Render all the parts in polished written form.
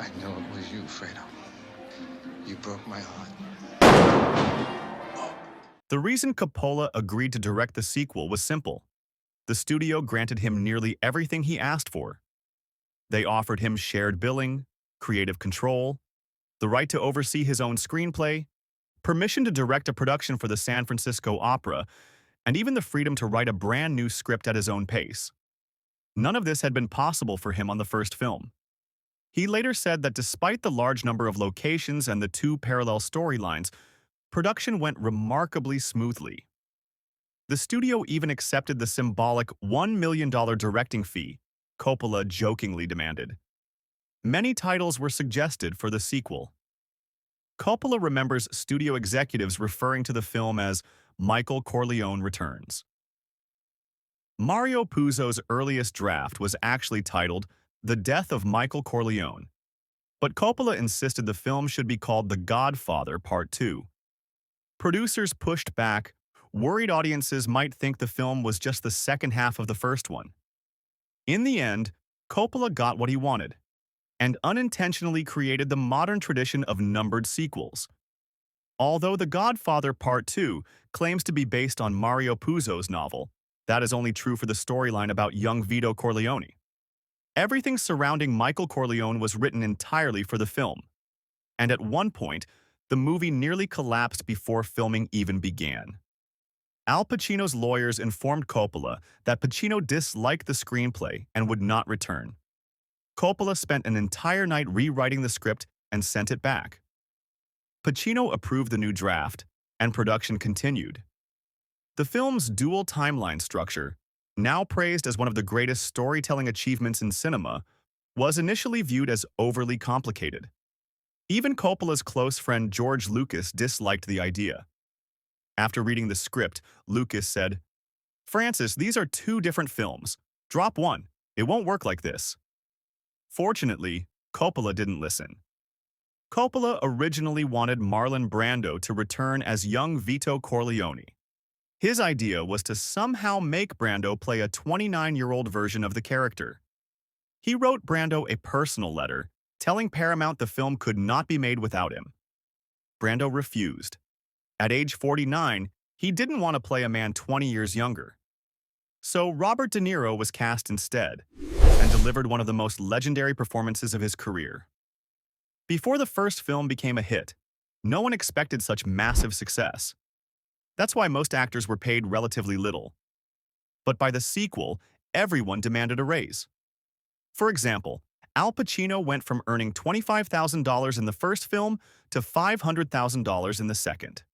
I know it was you, Fredo. You broke my heart. The reason Coppola agreed to direct the sequel was simple. The studio granted him nearly everything he asked for. They offered him shared billing, creative control, the right to oversee his own screenplay, permission to direct a production for the San Francisco Opera, and even the freedom to write a brand new script at his own pace. None of this had been possible for him on the first film. He later said that despite the large number of locations and the two parallel storylines, production went remarkably smoothly. The studio even accepted the symbolic $1 million directing fee Coppola jokingly demanded. Many titles were suggested for the sequel. Coppola remembers studio executives referring to the film as Michael Corleone Returns. Mario Puzo's earliest draft was actually titled The Death of Michael Corleone, but Coppola insisted the film should be called The Godfather Part II. Producers pushed back, worried audiences might think the film was just the second half of the first one. In the end, Coppola got what he wanted, and unintentionally created the modern tradition of numbered sequels. Although The Godfather Part II claims to be based on Mario Puzo's novel, that is only true for the storyline about young Vito Corleone. Everything surrounding Michael Corleone was written entirely for the film, and at one point, the movie nearly collapsed before filming even began. Al Pacino's lawyers informed Coppola that Pacino disliked the screenplay and would not return. Coppola spent an entire night rewriting the script and sent it back. Pacino approved the new draft, and production continued. The film's dual timeline structure, now praised as one of the greatest storytelling achievements in cinema, was initially viewed as overly complicated. Even Coppola's close friend George Lucas disliked the idea. After reading the script, Lucas said, "Francis, these are two different films. Drop one. It won't work like this." Fortunately, Coppola didn't listen. Coppola originally wanted Marlon Brando to return as young Vito Corleone. His idea was to somehow make Brando play a 29-year-old version of the character. He wrote Brando a personal letter, telling Paramount the film could not be made without him. Brando refused. At age 49, he didn't want to play a man 20 years younger. So Robert De Niro was cast instead, and delivered one of the most legendary performances of his career. Before the first film became a hit, no one expected such massive success. That's why most actors were paid relatively little. But by the sequel, everyone demanded a raise. For example, Al Pacino went from earning $25,000 in the first film to $500,000 in the second.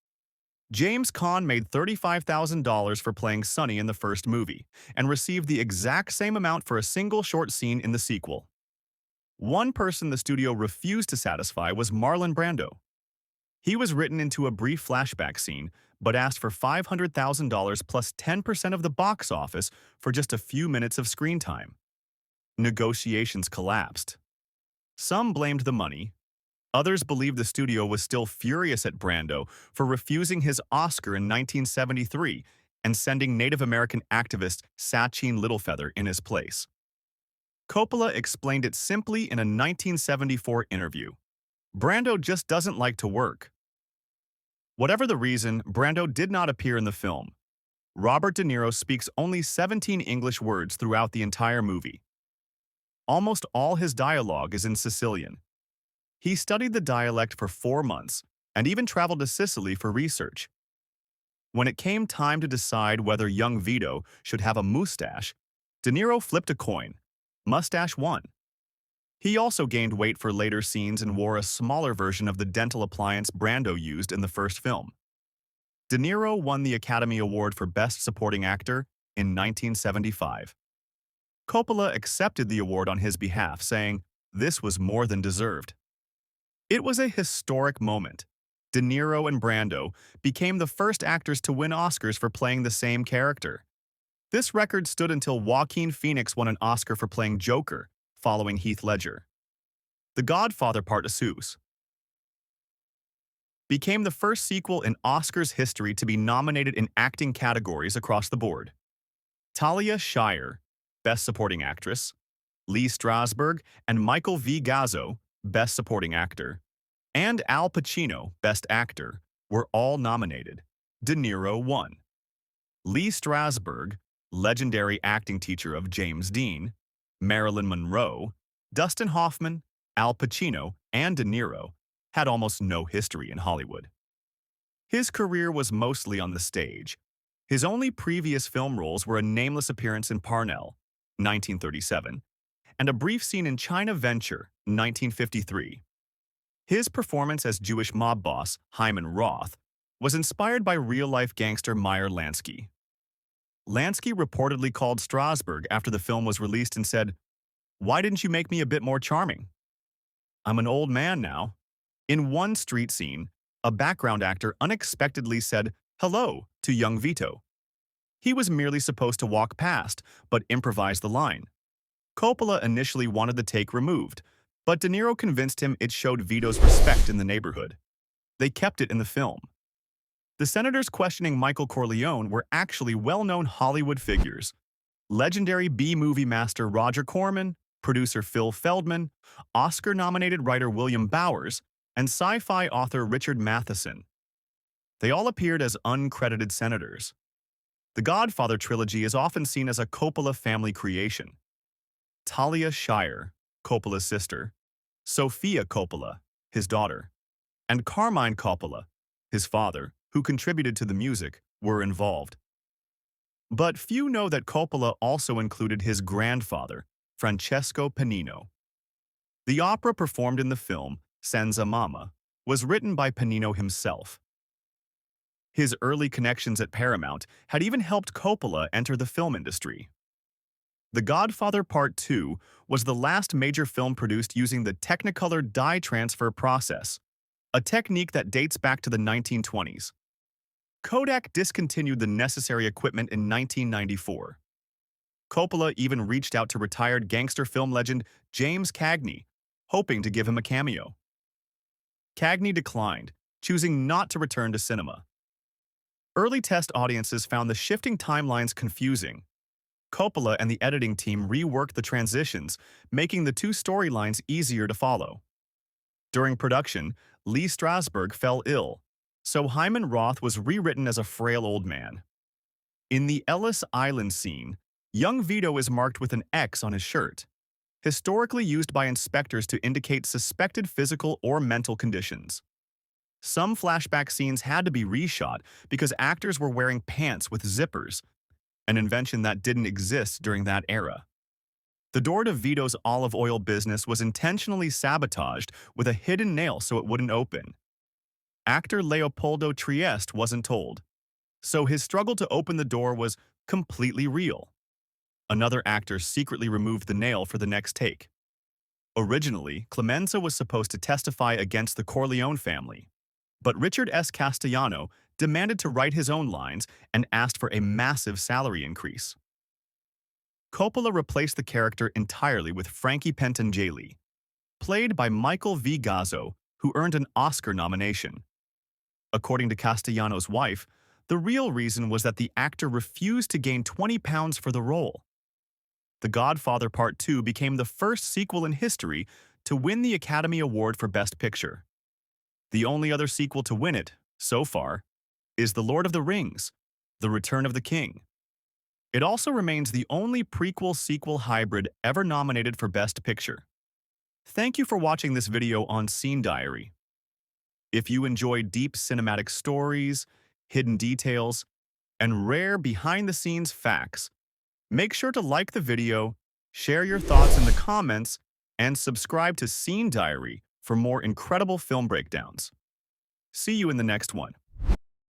James Caan made $35,000 for playing Sonny in the first movie, and received the exact same amount for a single short scene in the sequel. One person the studio refused to satisfy was Marlon Brando. He was written into a brief flashback scene, but asked for $500,000 plus 10% of the box office for just a few minutes of screen time. Negotiations collapsed. Some blamed the money. Others believed the studio was still furious at Brando for refusing his Oscar in 1973 and sending Native American activist Sachin Littlefeather in his place. Coppola explained it simply in a 1974 interview. Brando just doesn't like to work. Whatever the reason, Brando did not appear in the film. Robert De Niro speaks only 17 English words throughout the entire movie. Almost all his dialogue is in Sicilian. He studied the dialect for 4 months and even traveled to Sicily for research. When it came time to decide whether young Vito should have a mustache, De Niro flipped a coin. Mustache won. He also gained weight for later scenes and wore a smaller version of the dental appliance Brando used in the first film. De Niro won the Academy Award for Best Supporting Actor in 1975. Coppola accepted the award on his behalf, saying, "This was more than deserved." It was a historic moment. De Niro and Brando became the first actors to win Oscars for playing the same character. This record stood until Joaquin Phoenix won an Oscar for playing Joker, following Heath Ledger. The Godfather Part II became the first sequel in Oscars history to be nominated in acting categories across the board. Talia Shire, Best Supporting Actress, Lee Strasberg, and Michael V. Gazzo, Best Supporting Actor, and Al Pacino, Best Actor, were all nominated. De Niro won. Lee Strasberg, legendary acting teacher of James Dean, Marilyn Monroe, Dustin Hoffman, Al Pacino, and De Niro had almost no history in Hollywood. His career was mostly on the stage. His only previous film roles were a nameless appearance in Parnell, 1937, and a brief scene in China Venture, 1953. His performance as Jewish mob boss Hyman Roth was inspired by real-life gangster Meyer Lansky. Lansky reportedly called Strasberg after the film was released and said, "Why didn't you make me a bit more charming? I'm an old man now." In one street scene, a background actor unexpectedly said hello to young Vito. He was merely supposed to walk past, but improvised the line. Coppola initially wanted the take removed, but De Niro convinced him it showed Vito's respect in the neighborhood. They kept it in the film. The senators questioning Michael Corleone were actually well-known Hollywood figures. Legendary B-movie master Roger Corman, producer Phil Feldman, Oscar-nominated writer William Bowers, and sci-fi author Richard Matheson. They all appeared as uncredited senators. The Godfather trilogy is often seen as a Coppola family creation. Talia Shire, Coppola's sister, Sofia Coppola, his daughter, and Carmine Coppola, his father, who contributed to the music, were involved. But few know that Coppola also included his grandfather, Francesco Panino. The opera performed in the film, Senza Mama, was written by Panino himself. His early connections at Paramount had even helped Coppola enter the film industry. The Godfather Part II was the last major film produced using the Technicolor dye transfer process, a technique that dates back to the 1920s. Kodak discontinued the necessary equipment in 1994. Coppola even reached out to retired gangster film legend James Cagney, hoping to give him a cameo. Cagney declined, choosing not to return to cinema. Early test audiences found the shifting timelines confusing. Coppola and the editing team reworked the transitions, making the two storylines easier to follow. During production, Lee Strasberg fell ill, so Hyman Roth was rewritten as a frail old man. In the Ellis Island scene, young Vito is marked with an X on his shirt, historically used by inspectors to indicate suspected physical or mental conditions. Some flashback scenes had to be reshot because actors were wearing pants with zippers, an invention that didn't exist during that era. The door to Vito's olive oil business was intentionally sabotaged with a hidden nail so it wouldn't open. Actor Leopoldo Trieste wasn't told, so his struggle to open the door was completely real. Another actor secretly removed the nail for the next take. Originally, Clemenza was supposed to testify against the Corleone family, but Richard S. Castellano demanded to write his own lines and asked for a massive salary increase. Coppola replaced the character entirely with Frankie Pentangeli, played by Michael V. Gazzo, who earned an Oscar nomination. According to Castellano's wife, the real reason was that the actor refused to gain 20 pounds for the role. The Godfather Part II became the first sequel in history to win the Academy Award for Best Picture. The only other sequel to win it, so far, is The Lord of the Rings, The Return of the King. It also remains the only prequel-sequel hybrid ever nominated for Best Picture. Thank you for watching this video on Scene Diary. If you enjoy deep cinematic stories, hidden details, and rare behind-the-scenes facts, make sure to like the video, share your thoughts in the comments, and subscribe to Scene Diary for more incredible film breakdowns. See you in the next one.